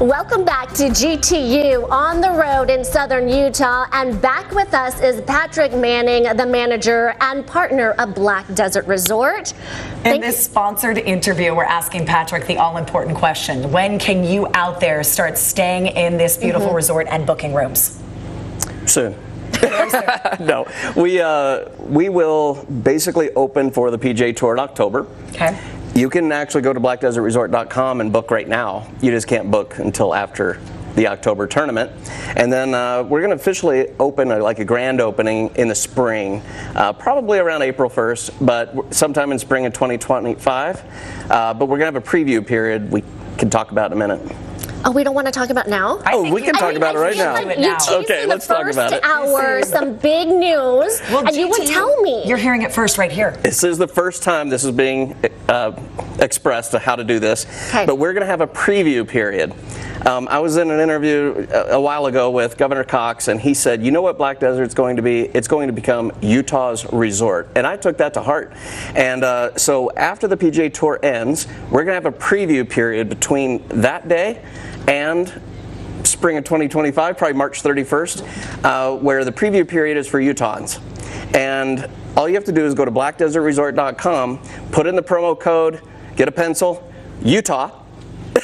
Welcome back to GTU on the road in southern Utah, and back with us is Patrick Manning, the manager and partner of Black Desert Resort. In this sponsored interview, we're asking Patrick the all-important question: when can you out there start staying in this beautiful resort and booking rooms? Soon. No, we will basically open for the PGA Tour in October. Okay. You can actually go to blackdesertresort.com and book right now. You just can't book until after the October tournament. And then we're going to officially open like a grand opening in the spring, probably around April 1st, but sometime in spring of 2025. But we're going to have a preview period we can talk about in a minute. Oh, we don't want to talk about now? We can talk about it right now. You teased Okay, let's talk about it. Hour, some big news, well, and you would tell me. You're hearing it first right here. This is the first time this is being expressed to how to do this, but we're going to have a preview period. I was in an interview a while ago with Governor Cox, and he said, you know what Black Desert's going to be? It's going to become Utah's resort. And I took that to heart. And so after the PGA Tour ends, we're going to have a preview period between that day and spring of 2025, probably March 31st, where the preview period is for Utahns. And all you have to do is go to blackdesertresort.com, put in the promo code, get a pencil, Utah.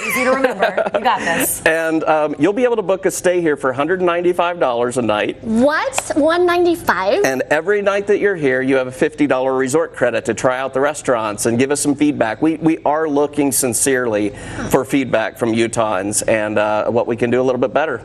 Easy to remember. You got this. And you'll be able to book a stay here for $195 a night. What? $195? And every night that you're here, you have a $50 resort credit to try out the restaurants and give us some feedback. We are looking sincerely for feedback from Utahns and what we can do a little bit better.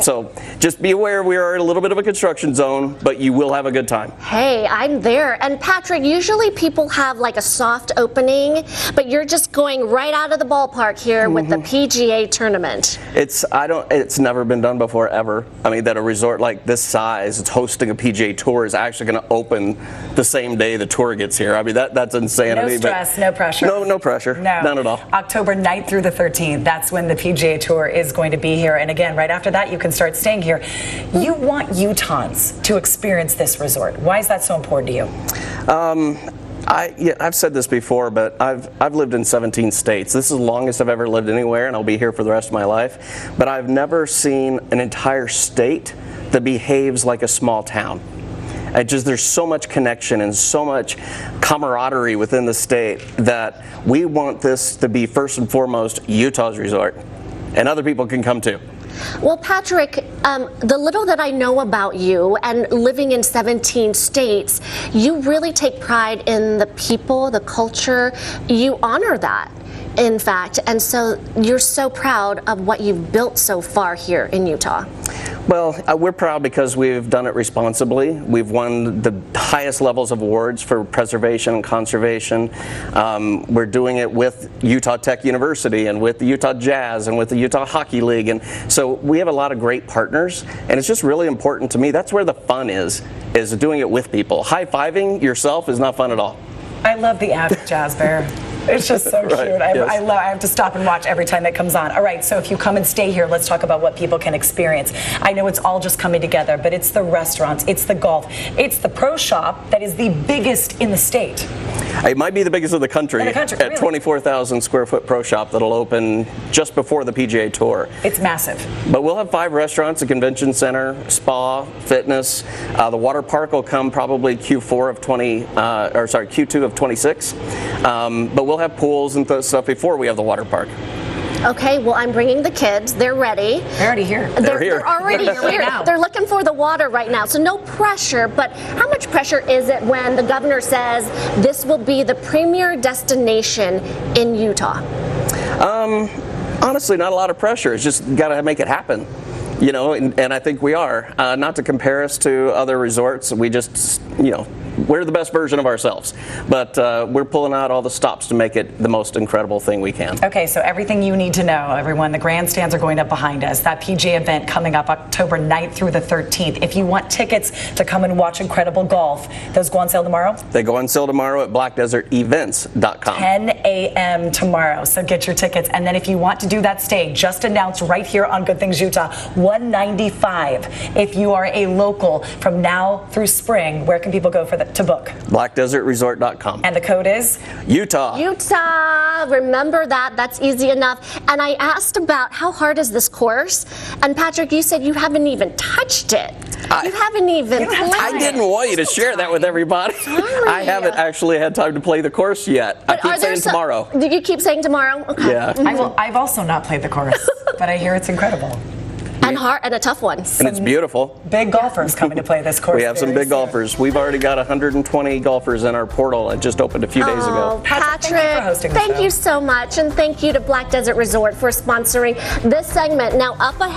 So just be aware we are in a little bit of a construction zone, but you will have a good time. Hey, I'm there. And Patrick, usually people have like a soft opening, but you're just going right out of the ballpark here with the PGA tournament. It's never been done before, ever. I mean, that a resort like this size, it's hosting a PGA Tour, is actually going to open the same day the tour gets here. I mean, that's insanity. No stress, no pressure. No pressure. No. None at all. October 9th through the 13th, that's when the PGA Tour is going to be here. And again, right after that, you can start staying here. You want Utahns to experience this resort. Why is that so important to you? I've said this before, but I've lived in 17 states. This is the longest I've ever lived anywhere, and I'll be here for the rest of my life. But I've never seen an entire state that behaves like a small town. There's so much connection and so much camaraderie within the state that we want this to be first and foremost Utah's resort, and other people can come too. Well, Patrick, the little that I know about you and living in 17 states, you really take pride in the people, the culture. You honor that, in fact, and so you're so proud of what you've built so far here in Utah. Well, we're proud because we've done it responsibly. We've won the highest levels of awards for preservation and conservation. We're doing it with Utah Tech University and with the Utah Jazz and with the Utah Hockey League. And so we have a lot of great partners, and it's just really important to me. That's where the fun is doing it with people. High-fiving yourself is not fun at all. I love the avid Jazz Bear. It's just so cute. Yes. I have to stop and watch every time it comes on. All right, so if you come and stay here, let's talk about what people can experience. I know it's all just coming together, but it's the restaurants, it's the golf, it's the pro shop that is the biggest in the state. It might be the biggest in the country, at really? 24,000 square foot pro shop that'll open just before the PGA Tour. It's massive. But we'll have 5 restaurants, a convention center, spa, fitness. The water park will come probably Q2 of 26. But we'll have pools and stuff before we have the water park. Okay, well, I'm bringing the kids. They're ready. They're already here. They're already here. Right now. They're looking for the water right now, so no pressure. But how much pressure is it when the governor says this will be the premier destination in Utah? Honestly, not a lot of pressure. It's just got to make it happen. You know, and I think we are. Not to compare us to other resorts. We just, we're the best version of ourselves. But we're pulling out all the stops to make it the most incredible thing we can. Okay, so everything you need to know, everyone, the grandstands are going up behind us. That PGA event coming up October 9th through the 13th. If you want tickets to come and watch incredible golf, those go on sale tomorrow? They go on sale tomorrow at blackdesertevents.com. 10 a.m. tomorrow, so get your tickets. And then if you want to do that stay, just announced right here on Good Things Utah, $195 if you are a local from now through spring. Where can people go for that? to book? BlackDesertResort.com. And the code is? Utah. Utah, remember that. That's easy enough. And I asked about how hard is this course? And Patrick, you said you haven't even touched it. You haven't even played I didn't want you to share that with everybody. I haven't actually had time to play the course yet. I keep saying tomorrow. Do you keep saying tomorrow? Okay. Yeah. I've also not played the course, but I hear it's incredible. And hard and a tough one. And it's beautiful. Big golfers coming to play this course. We have some big golfers. We've already got 120 golfers in our portal. It just opened a few days ago. Patrick, thank you for hosting the show. Thank you so much. And thank you to Black Desert Resort for sponsoring this segment. Now up ahead.